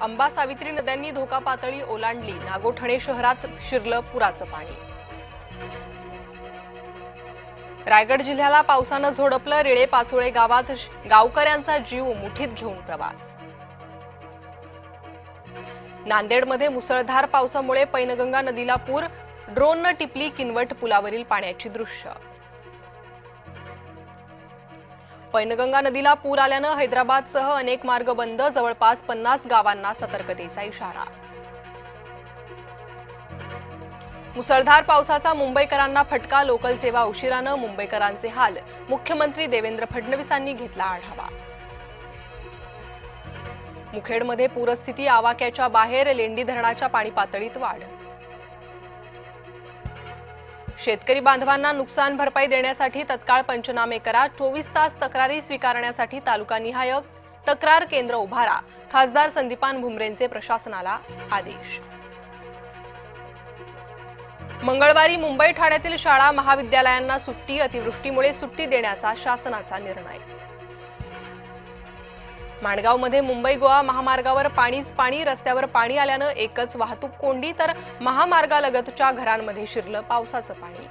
अंबा सावित्री नद्यांनी धोका पातळी ओलांडली। नागोठणे शहरात शिरलं पुराचं पाणी। रायगड जिल्ह्याला पावसानं झोडपलं। रेळे पाचोळे गावात गावकऱ्यांचा जीव मुठीत घेऊन प्रवास। नांदेडमध्ये मुसळधार पावसामुळे पैनगंगा नदीला पूर। ड्रोननं टिपली किनवट पुलावरील पाण्याची दृश्य। पैनगंगा नदीला पूर आल्यानं हैदराबादसह अनेक मार्ग बंद। जवळपास 50 गावांना सतर्कतेचा इशारा। मुसळधार पावसाचा मुंबईकरांना फटका। लोकल सेवा उशिरानं, मुंबईकरांचे हाल। मुख्यमंत्री देवेंद्र फडणवीसांनी घेतला आढावा। मुखेडमध्ये पूरस्थिती आवाक्याच्या बाहेर। लेंडी धरणाच्या पाणी पातळीत वाढ। शेतकरी बांधवांना नुकसान भरपाई देण्यासाठी तत्काळ पंचनामे करा। 24 तास तक्रारी स्वीकारण्यासाठी तालुकानिहाय तक्रार केंद्र उभारा। खासदार संदीपान भुमरेंचे प्रशासनाला आदेश। मंगळवारी मुंबई ठाण्यातील शाळा महाविद्यालयांना सुट्टी। अतिवृष्टीमुळे सुट्टी देण्याचा शासनाचा निर्णय। माणगावमध्ये मुंबई गोवा महामार्गावर पाणीच पाणी। रस्त्यावर पाणी आल्यानं एकच वाहतूक कोंडी, तर महामार्गालगतच्या घरांमध्ये शिरलं पावसाचं पाणी।